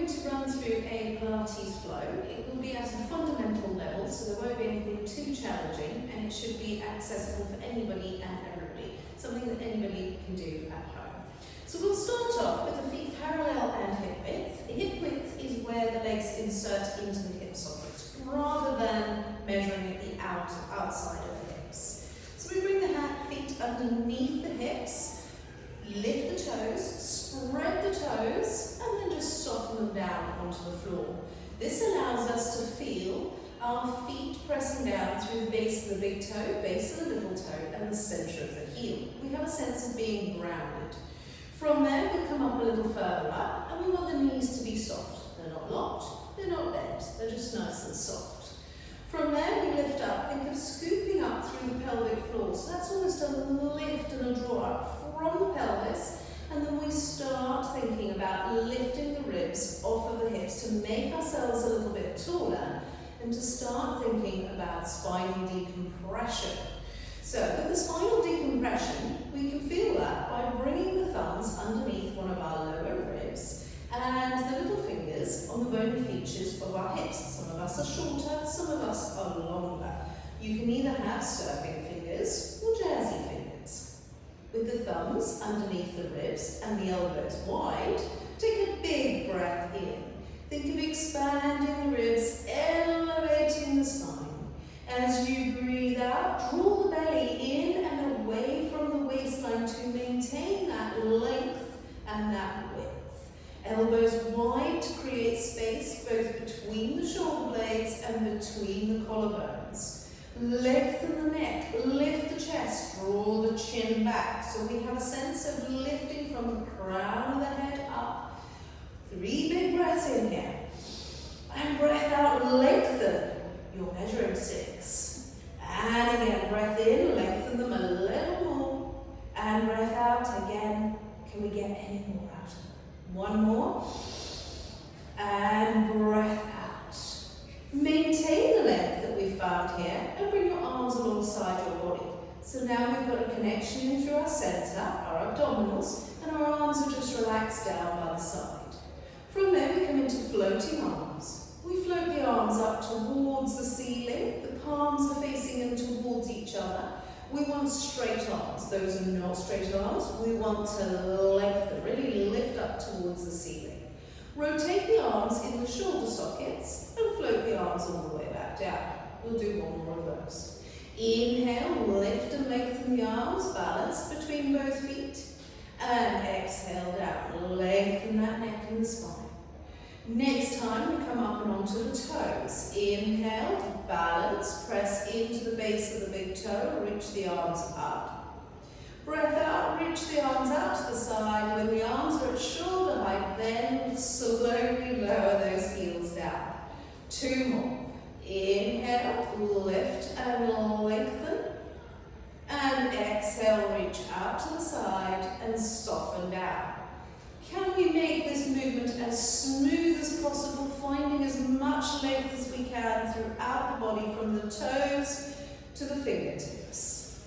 going to run through a Pilates flow. It will be at a fundamental level, so there won't be anything too challenging, and it should be accessible for anybody and everybody, something that anybody can do at home. So we'll start off with the feet parallel and hip width. Hip width is where the legs insert into the hip socket, rather than measuring at the outside of the hips. So we bring the feet underneath the hips, lift the toes, spread the toes, and then just soften them down onto the floor. This allows us to feel our feet pressing down through the base of the big toe, base of the little toe, and the center of the heel. We have a sense of being grounded. From there, we come up a little further up, and we want the knees to be soft. They're not locked, they're not bent, they're just nice and soft. From there, we lift up, think of scooping up through the pelvic floor. So that's almost a lift and a draw up from the pelvis, and then we start thinking about lifting the ribs off of the hips to make ourselves a little bit taller, and to start thinking about spinal decompression. So with the spinal decompression, we can feel that by bringing the thumbs underneath one of our lower ribs and the little fingers on the bony features of our hips. Some of us are shorter, some of us are longer. You can either have surfing fingers or jazzy fingers. With the thumbs underneath the ribs and the elbows wide, take a big breath in. Think of expanding the ribs, elevating the spine. As you breathe out, draw the belly in and away from the waistline to maintain that length and that width. Elbows wide to create space both between the shoulder blades and between the collarbones. Lengthen the neck, lift the chest, draw the chin back. So we have a sense of lifting from the crown of the head up. 3 big breaths in here. And breath out, lengthen your measuring sticks. And again, breath in, lengthen them a little more. And breath out again. Can we get any more out of them? One more. And breath out. Maintain the length that we found here and bring your arms alongside your body. So now we've got a connection in through our center, our abdominals, and our arms are just relaxed down by the side. From there we come into floating arms. We float the arms up towards the ceiling. The palms are facing in towards each other. We want straight arms. Those are not straight arms. We want to lengthen, really lift up towards the ceiling. Rotate the arms in the shoulder sockets and float the arms all the way back down. We'll do one more of those. Inhale, lift and lengthen the arms, balance between both feet. And exhale down, lengthen that neck and the spine. Next time we come up and onto the toes. Inhale, balance, press into the base of the big toe, reach the arms up. Breath out, reach the arms out to the side. When the arms are at shoulder height, then slowly lower those heels down. 2 more. Inhale, lift and lengthen. And exhale, reach out to the side and soften down. Can we make this movement as smooth as possible, finding as much length as we can throughout the body from the toes to the fingertips?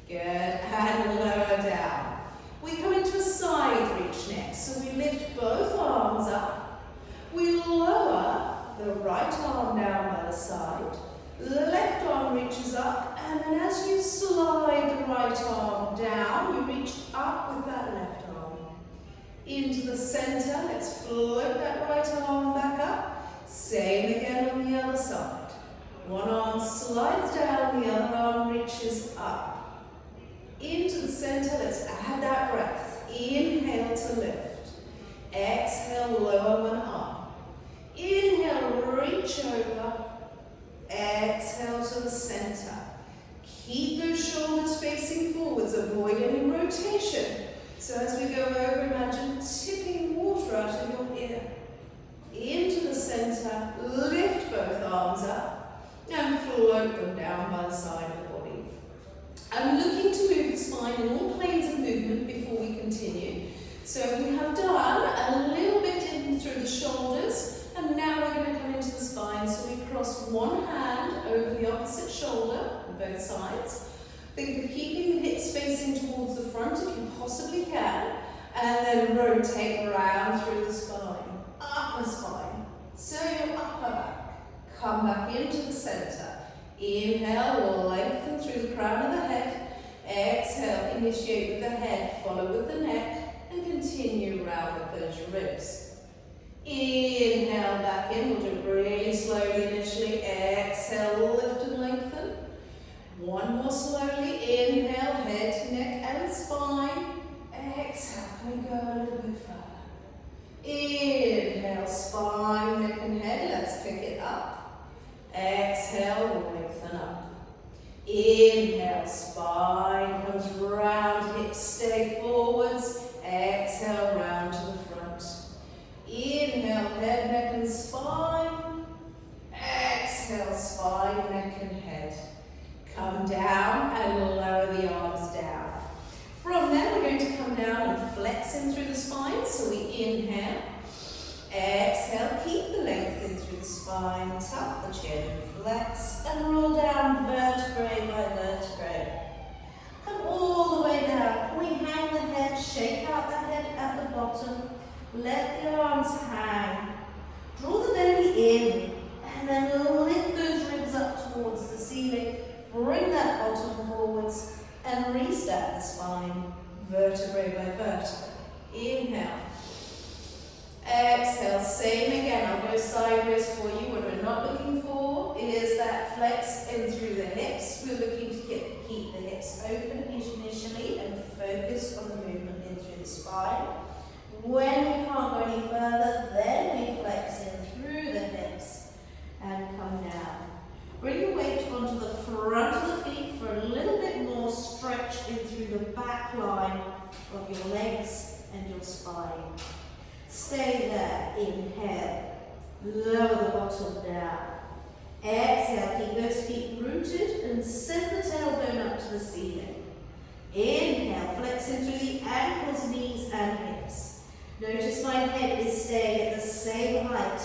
Good, and lower down. We come into a side reach next, so we lift both arms up. We lower the right arm down by the side. The left arm reaches up, and then as you slide the right arm down, you reach up with that left arm. Into the center, let's float that right arm back up. Same again on the other side. One arm slides down, the other arm reaches up. Into the center, let's add that breath. Inhale to lift. Exhale, lower one arm. Inhale, reach over. Exhale to the center. Keep those shoulders facing forwards, avoid any rotation. So as we go over, imagine tipping water out of your ear. Into the center, lift both arms up and float them down by the side of the body. I'm looking to move the spine in all planes of movement before we continue. So we have done a little bit in through the shoulders, and now we're going to come into the spine. So we cross one hand over the opposite shoulder on both sides. Think of keeping the hips facing towards the front if you possibly can, and then rotate around through the spine. Up into the center. Inhale, lengthen through the crown of the head. Exhale, initiate with the head, follow with the neck, and continue round with those ribs. Inhale back in, we'll do it really slowly initially. Exhale, lift and lengthen. One more slowly. Inhale, head, neck, and spine. Exhale, can we go a little bit further? Inhale, spine, neck, and head. Let's pick it up. Exhale, lengthen up. Inhale, spine comes round, hips stay forwards. Exhale, round to the front. Inhale, head, neck, and spine. Exhale, spine, neck, and head. Come down and lower the arms down. From there, we're going to come down and flex in through the spine. So we inhale. Exhale, keep the length in through the spine. Tuck the chin, flex, and roll down vertebrae by vertebrae. Come all the way down. Can we hang the head, shake out the head at the bottom. Let the arms hang. Draw the belly in, and then lift those ribs up towards the ceiling. Bring that bottom forwards, and restart the spine, vertebrae by vertebrae. Inhale. Exhale, same again. I'll go sideways for you. What we're not looking for is that flex in through the hips. We're looking to keep the hips open initially and focus on the movement in through the spine. When we can't go any further, then we flex in through the hips and come down. Bring your weight onto the front of the feet for a little bit more stretch in through the back line of your legs and your spine. Stay there. Inhale. Lower the bottom down. Exhale. Keep those feet rooted and send the tailbone up to the ceiling. Inhale. Flex in through the ankles, knees, and hips. Notice my head is staying at the same height.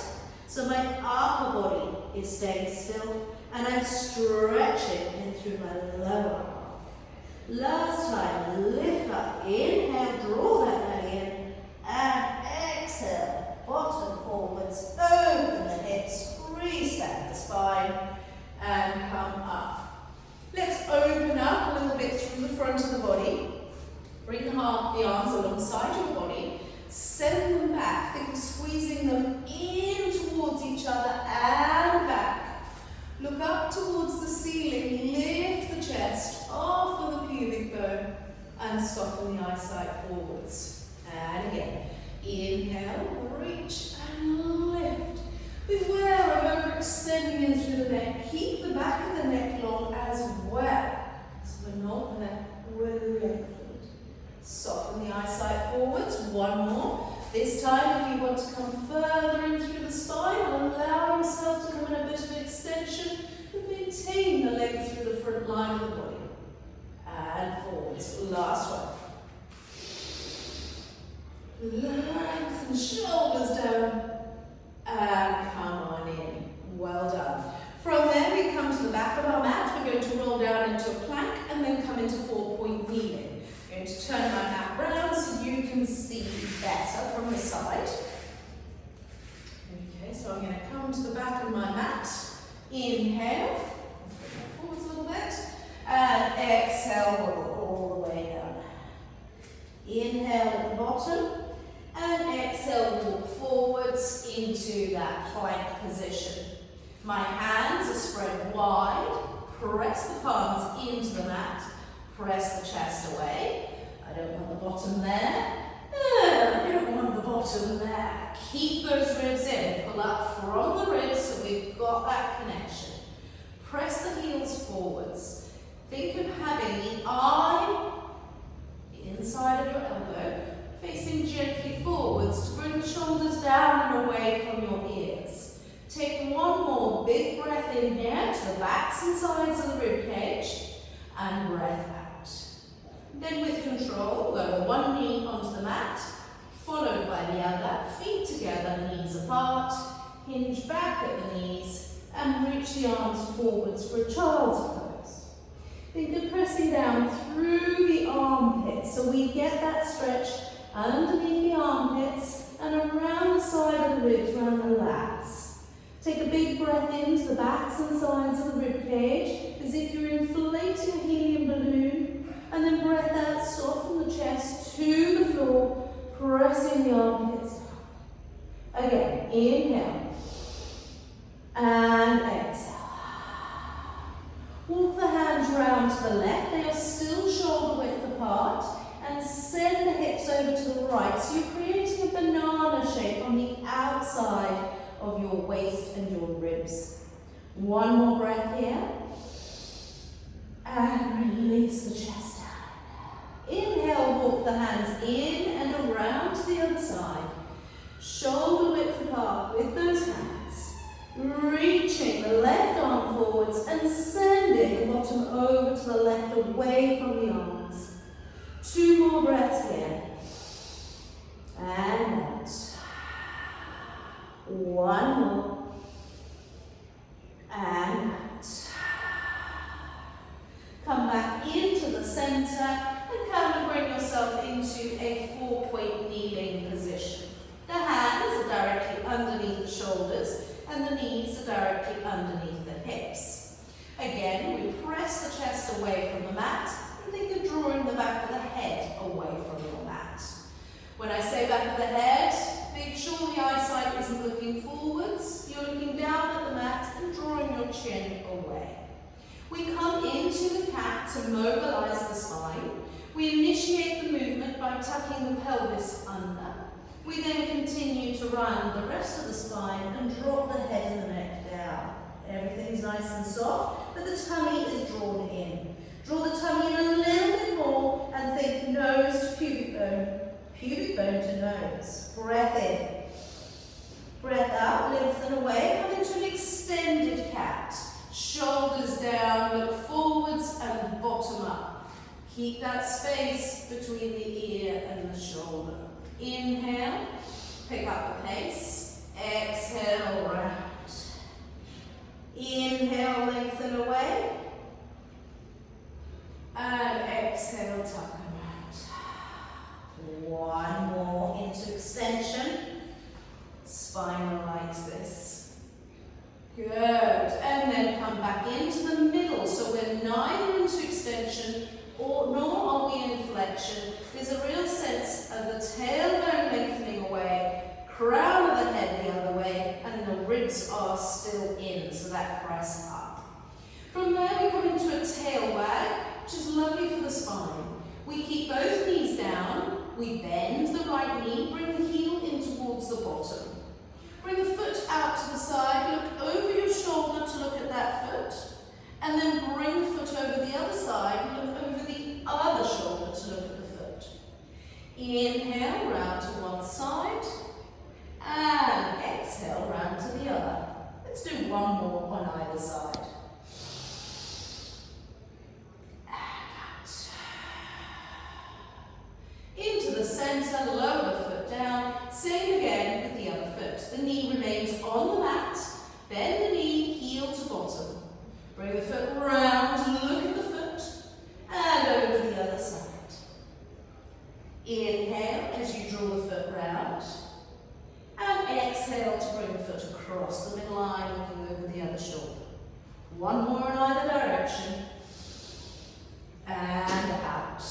So my upper body is staying still. And I'm stretching in through my lower half. Last time, lift up. Inhale, draw that belly in. And exhale, bottom forwards. Open the hips, reset the spine, and come up. Let's open up a little bit through the front of the body. Bring the arms alongside your body. Send them back. Think of squeezing them in towards each other and back. Look up towards the ceiling, lift the chest off of the pubic bone and soften the eyesight forwards. And again, inhale, reach and lift. Beware of overextending in through the neck. Keep the back of the neck long as well. So we're not there, we're lengthened. Soften the eyesight forwards, one more. This time, if you want to come further in through the spine, allow yourself to come in a bit of extension and maintain the length through the front line of the body. And forwards. Last one. Lengthen shoulders down and come on in. Well done. From there, we come to the back of our mat. We're going to roll down into a plank and then come into 4-point kneeling. I'm going to turn my mat round so you can see better from the side. Okay, so I'm going to come to the back of my mat. Inhale, forwards a little bit, and exhale, roll all the way down. Inhale at the bottom, and exhale, walk forwards into that plank position. My hands are spread wide. Press the palms into the mat. Press the chest away. I don't want the bottom there. I don't want the bottom there. Keep those ribs in. Pull up from the ribs so we've got that connection. Press the heels forwards. Think of having the eye inside of your elbow, facing gently forwards to bring the shoulders down and away from your ears. Take one more big breath in here to the backs and sides of the rib cage, and breath out. Then with control, lower one knee onto the mat, followed by the other, feet together, knees apart, hinge back at the knees, and reach the arms forwards for a child's pose. Think of pressing down through the armpits, so we get that stretch underneath the armpits and around the side of the ribs, around the lats. Take a big breath into the backs and sides of the rib cage, as if you're inflating a helium balloon, and then breath out, soften the chest to the floor, pressing the armpits down. Again, inhale, and exhale. Walk the hands round to the left, they are still shoulder width apart, and send the hips over to the right, so you're creating a banana shape on the outside of your waist and your ribs. One more breath here, and release the chest down. Inhale, walk the hands in and around to the other side, shoulder width apart with those hands, reaching the left arm forwards and sending the bottom over to the left, away from the arms. Two more breaths here, and out. One more, and out. Come back into the center and kind of bring yourself into a 4-point kneeling position. The hands are directly underneath the shoulders and the knees are directly underneath the hips. Again, we press the chest away from the mat and think of drawing the back of the head away from your mat. When I say back of the head, make sure the eyesight isn't looking forwards. You're looking down at the mat and drawing your chin away. We come into the cat to mobilize the spine. We initiate the movement by tucking the pelvis under. We then continue to round the rest of the spine and drop the head and the neck down. Everything's nice and soft, but the tummy is drawn in. Draw the tummy in a little bit more and think nose to pubic bone to nose. Breath in. Breath out, lengthen away, come into an extended cat. Shoulders down, look forwards and bottom up. Keep that space between the ear and the shoulder. Inhale, pick up the pace. Exhale, round. Inhale, lengthen away. And exhale, tuck and round. One more into extension. Spine likes this. Good. And then come back into the middle. So we're neither into extension nor are we in flexion. There's a real sense of the tailbone lengthening away, crown of the head the other way, and the ribs are still in, so that press up. From there we come into a tail wag, which is lovely for the spine. We keep both knees down, we bend the right knee, bring the heel in towards the bottom. Bring the foot out to the side, look over your shoulder to look at that foot, and then bring the foot over the other side, look over the other shoulder to look at the foot. Inhale, round to one side, and exhale, round to the other. Let's do one more on either side. Into the center, lower the foot down, same again with the other foot. The knee remains on the mat, bend the knee, heel to bottom. Bring the foot round, look at the foot, and over the other side. Inhale as you draw the foot round, and exhale to bring the foot across the midline, looking over the other shoulder. One more in either direction, and out.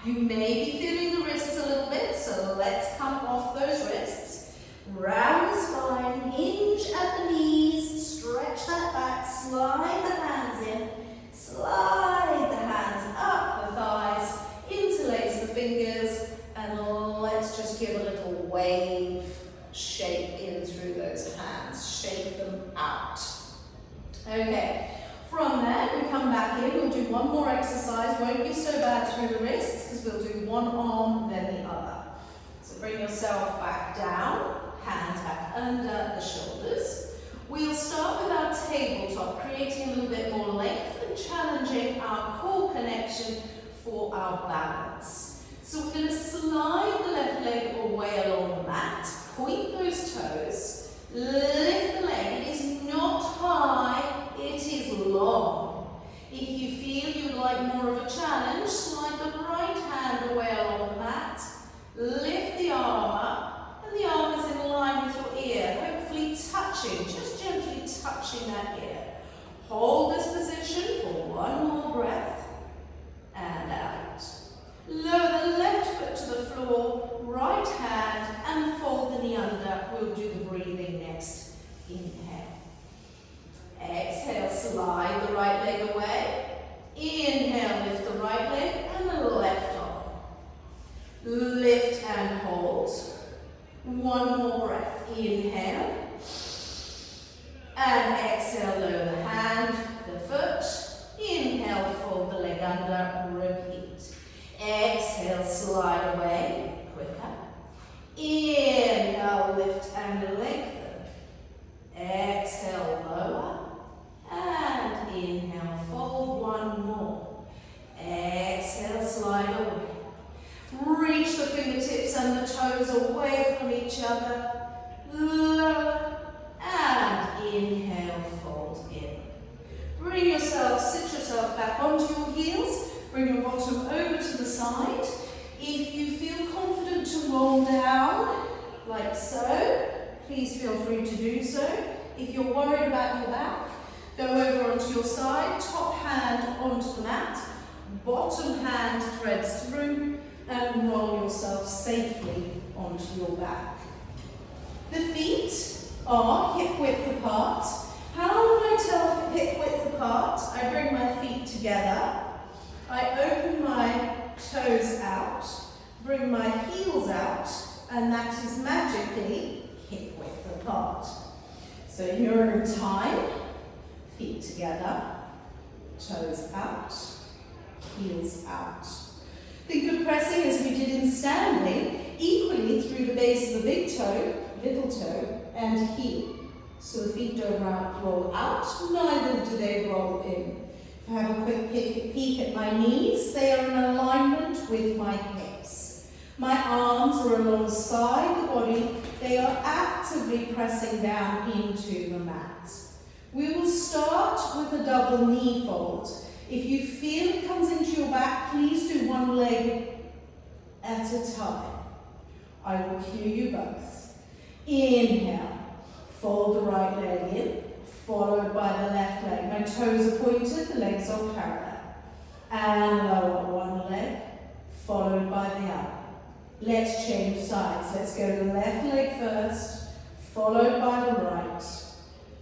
You may be feeling the wrists a little bit, so let's come off those wrists. Round the spine, hinge at the knees, stretch that back, slide the hands in, slide the hands up the thighs, interlace the fingers, and let's just give a little wave shape in through those hands. Shake them out. Okay. From there, we come back in, we'll do one more exercise, won't be so bad through the wrists, because we'll do one arm, then the other. So bring yourself back down, hands back under the shoulders. We'll start with our tabletop, creating a little bit more length and challenging our core connection for our balance. So we're going to slide the left leg away along the mat, point those toes, lift the leg. It is not high, it is long. If you feel you'd like more of a challenge, slide the right hand away along the mat, lift the arm up, and the arm is in line with your ear, hopefully touching just touching that ear. Hold this position for one more breath, and out. Lower the left foot to the floor, right hand, and fold the knee under. We'll do the breathing next. Inhale. Exhale, slide the right leg away. Inhale, lift the right leg and the left arm. Lift and hold. One more breath. Inhale. And exhale, lower the hand, the foot. Inhale, fold the leg under. Repeat. Exhale, slide away. Quicker. Inhale, lift and lengthen. Exhale, lower. And inhale, fold one more. Exhale, slide away. Reach the fingertips and the toes away from each other. Lower. And inhale, fold in. Bring yourself, sit yourself back onto your heels. Bring your bottom over to the side. If you feel confident to roll down, like so, please feel free to do so. If you're worried about your back, go over onto your side, top hand onto the mat, bottom hand threads through, and roll yourself safely onto your back. The feet are hip width apart. How do I tell hip width apart? I bring my feet together, I open my toes out, bring my heels out, and that is magically hip width apart. So in your own time, feet together, toes out, heels out. Think of pressing as we did in standing, equally through the base of the big toe, little toe, and heel. So the feet don't roll out, neither do they roll in. If I have a quick peek at my knees, they are in alignment with my hips. My arms are alongside the body, they are actively pressing down into the mat. We will start with a double knee fold. If you feel it comes into your back, please do one leg at a time. I will cue you both. Inhale, fold the right leg in, followed by the left leg. My toes are pointed, the legs are parallel. And lower one leg, followed by the other. Let's change sides. Let's go to the left leg first, followed by the right.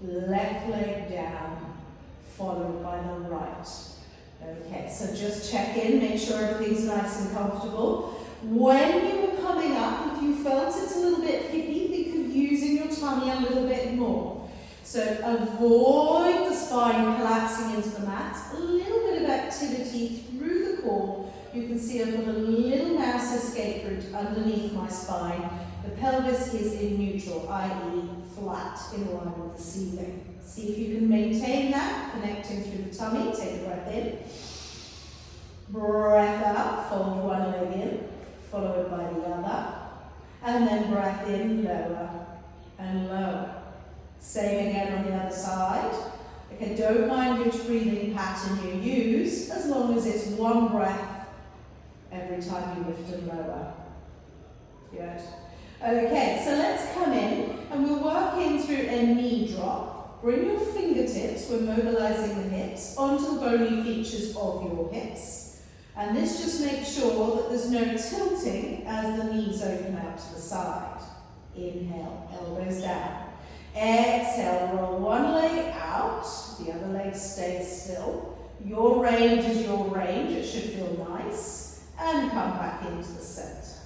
Left leg down, followed by the right. Okay, so just check in, make sure everything's nice and comfortable. When you were coming up, if you felt it's a little bit hippy, think of using your tummy a little bit more. So avoid the spine collapsing into the mat. A little bit of activity through the core. You can see I've got a little mouse escape route underneath my spine. The pelvis is in neutral, i.e. flat, in line with the ceiling. See if you can maintain that, connecting through the tummy. Take a breath in. Breath out, fold one leg in, followed by the other. And then breath in, lower and lower. Same again on the other side. Okay, don't mind which breathing pattern you use, as long as it's one breath every time you lift and lower. Good. Okay, so let's come in and we'll work in through a knee drop. Bring your fingertips, we're mobilizing the hips, onto the bony features of your hips. And this just makes sure that there's no tilting as the knees open out to the side. Inhale, elbows down. Exhale, roll one leg out, the other leg stays still. Your range is your range, it should feel nice. And come back into the center.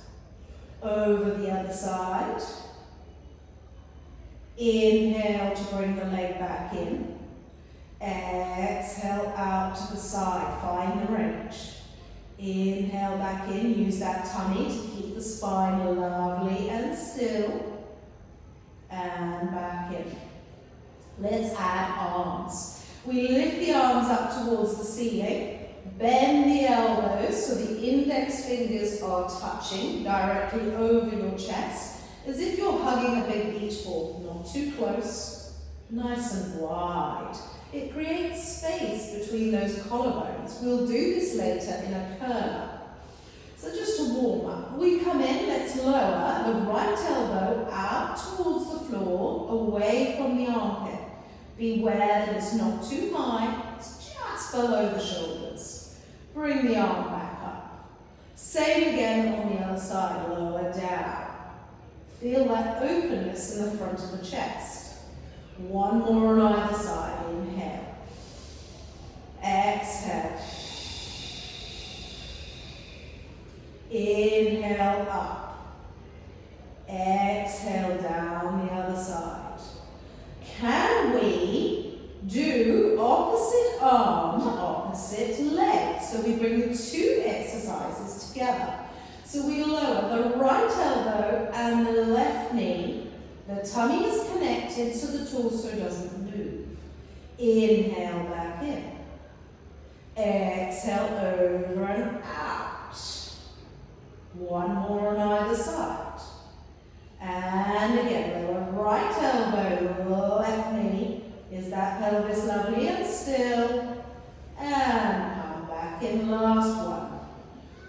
Over the other side. Inhale to bring the leg back in. Exhale out to the side, find the range. Inhale back in, use that tummy to keep the spine lovely and still. And back in. Let's add arms. We lift the arms up towards the ceiling. Bend the elbows so the index fingers are touching directly over your chest, as if you're hugging a big beach ball. Not too close, nice and wide. It creates space between those collarbones. We'll do this later in a curl-up. So just to warm up, we come in, let's lower the right elbow out towards the floor, away from the armpit. Beware that it's not too high, it's just below the shoulders. Bring the arm back up. Same again on the other side, lower down. Feel that openness in the front of the chest. One more on either side, inhale. Exhale. Inhale up. Exhale down the other side. Can we do opposite arm, opposite leg? So we bring the two exercises together. So we lower the right elbow and the left knee. The tummy is connected so the torso doesn't move. Inhale back in. Exhale over and out. One more on either side. And again, lower right elbow, left knee. Is that pelvis lovely and still? And come back in, last one.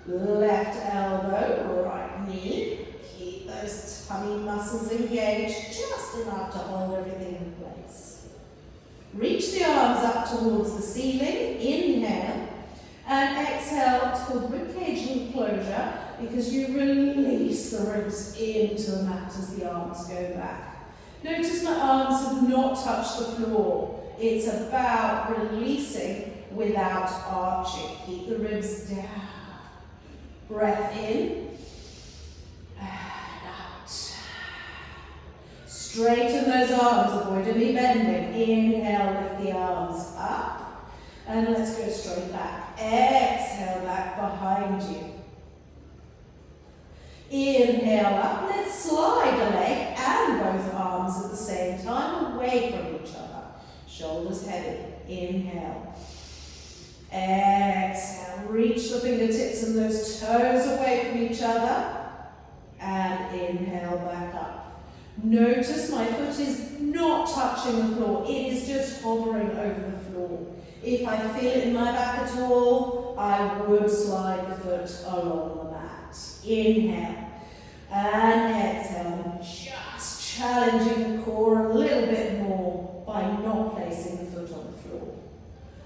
Left elbow, right knee. Keep those tummy muscles engaged, just enough to hold everything in place. Reach the arms up towards the ceiling, inhale. And exhale, it's called ribcage closure because you release the ribs into the mat as the arms go back. Notice my arms have not touched the floor. It's about releasing without arching. Keep the ribs down. Breath in and out. Straighten those arms, avoid any bending. Inhale, lift the arms up. And let's go straight back. Exhale back behind you. Inhale up. Let's slide a leg and both arms at the same time away from each other. Shoulders heavy. Inhale. Exhale. Reach the fingertips and those toes away from each other. And inhale back up. Notice my foot is not touching the floor. It is just hovering over the floor. If I feel it in my back at all, I would slide the foot along the mat. Inhale and exhale, just challenging the core a little bit more by not placing the foot on the floor.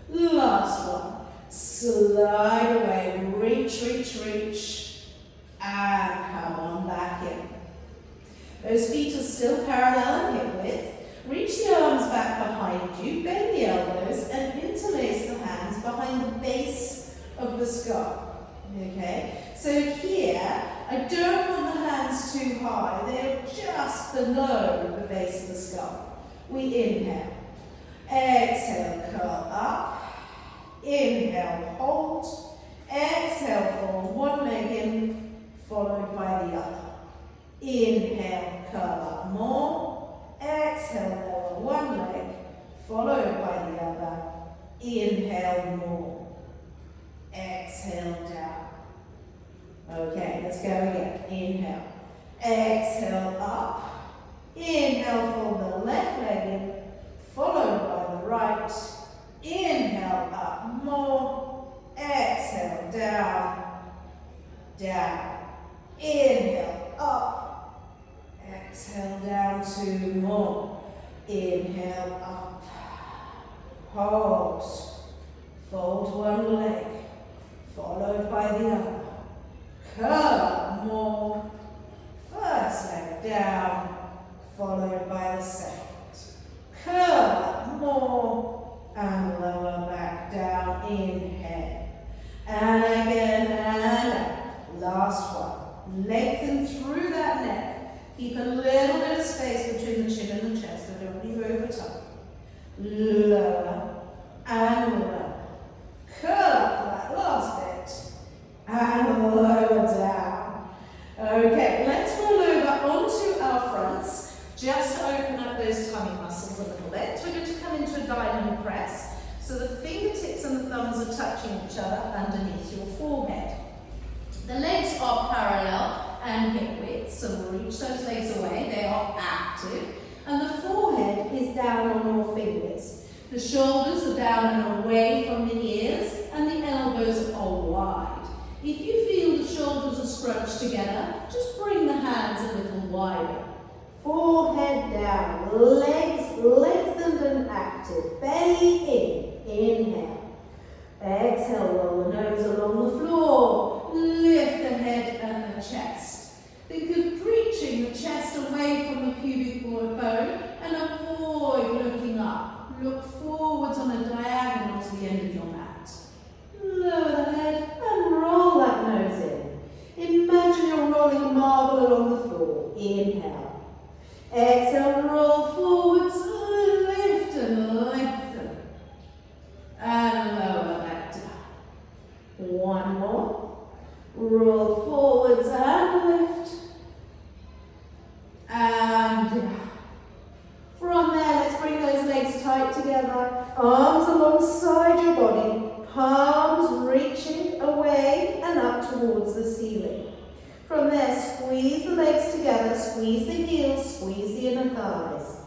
Last one. Slide away, reach, reach, reach, and come on back in. Those feet are still parallel and hip width. Reach the arms back behind you, bend the elbows, and interlace the hands behind the base of the skull. Okay? So here, I don't want the hands too high. They're just below the base of the skull. We inhale. Exhale, curl up. Inhale, hold. Exhale, fold one leg in, followed by the other. Inhale, curl up more. Exhale, lower one leg, followed by the other. Inhale more. Exhale down. Okay, let's go again. Inhale. Exhale up. Inhale, fold the left leg in, followed by the right. Inhale up more. Exhale down. Down. Inhale up. Exhale down, two more. Inhale up. Hold. Fold one leg, followed by the other. Curl up more. First leg down, followed by the second. Curl up more and lower back down. Inhale. And again and up. Last one. Lengthen through that neck. Keep a little bit of space between the chin and the chest, so don't leave over top. Lower and lower. Curl up for that last bit. And lower down. Okay, let's roll over onto our fronts, just to open up those tummy muscles a little bit. We're going to come into a diamond press, so the fingertips and the thumbs are touching each other underneath your forehead. The legs are parallel and hip width, so we'll reach those legs away, they are active, and the forehead is down on your fingers. The shoulders are down and away from the ears, and the elbows are wide. If you feel the shoulders are scrunched together, just bring the hands a little wider. Forehead down, legs lengthened and active. Belly in. Inhale. Exhale, roll the nose along the floor. Lift the head and the chest. Think of reaching the chest away from the pubic bone and avoid looking up. Look forwards on a diagonal to the end of your mat. Lower the head and roll that nose in. Imagine you're rolling a marble along the floor. Inhale. Exhale, roll forwards, lift and lengthen. And lower that down. One more. Roll forwards and lift. And down. From there, let's bring those legs tight together. Arms alongside your body. Palms reaching away and up towards the ceiling. From there, squeeze the legs together, squeeze the heels, squeeze the inner thighs.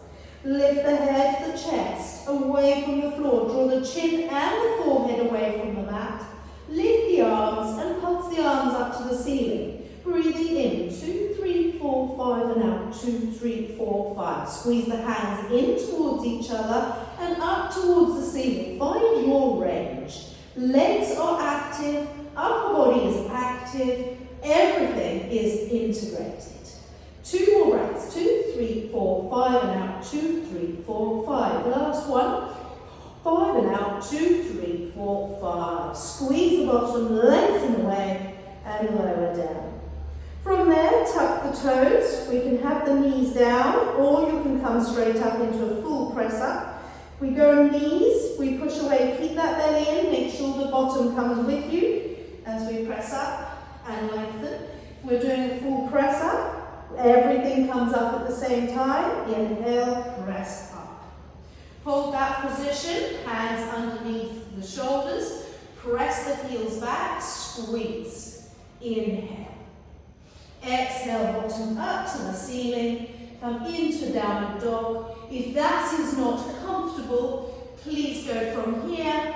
Lift the head, the chest, away from the floor. Draw the chin and the forehead away from the mat. Lift the arms and pulse the arms up to the ceiling. Breathing in, 2, 3, 4, 5, and out, 2, 3, 4, 5. Squeeze the hands in towards each other and up towards the ceiling. Find your range. Legs are active, upper body is active, everything is integrated. 2 more breaths, 2, 3, 4, 5, and out, 2, 3, 4, 5. Last one, 5 and out, 2, 3, 4, 5. Squeeze the bottom, lengthen away, and lower down. From there, tuck the toes. We can have the knees down, or you can come straight up into a full press up. We go knees, we push away, keep that belly in, make sure the bottom comes with you as we press up and lengthen. We're doing a full press up, everything comes up at the same time. Inhale, press up. Hold that position, hands underneath the shoulders, press the heels back, squeeze. Inhale. Exhale, bottom up to the ceiling. Come into downward dog. If that is not comfortable, please go from here,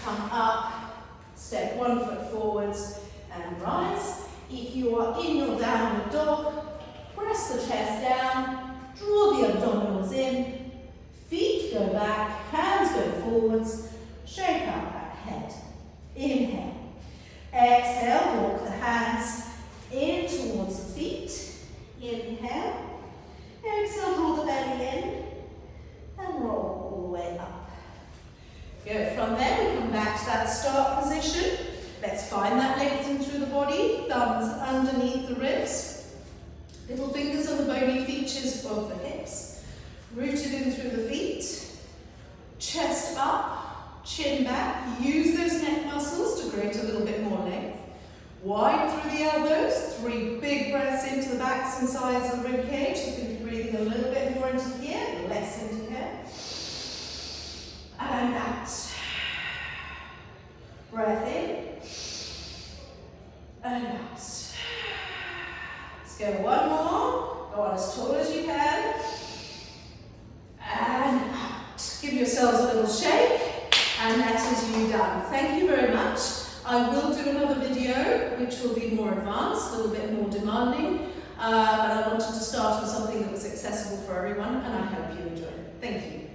come up, step 1 foot forwards and rise. If you are in your downward dog, press the chest down, draw the abdominals in, feet go back, hands go forwards, shake out that head. Inhale. Exhale, walk the hands in towards the feet. Inhale. Exhale, draw the belly in and roll all the way up. Good. From there, we come back to that start position. Let's find that lengthening through the body. Thumbs underneath the ribs. Little fingers on the bony features of the hips. Rooted in through the feet. Chest up, chin back. Use those neck muscles to create a little bit more length. Wide through the elbows, 3 big breaths into the backs and sides of the rib cage. You can be breathing a little bit more into here, less into here. And out. Breath in. And out. Let's go one more. Go on as tall as you can. And out. Give yourselves a little shake. And that is you done. Thank you very much. I will do another video which will be more advanced, a little bit more demanding, but I wanted to start with something that was accessible for everyone, and I hope you enjoy it. Thank you.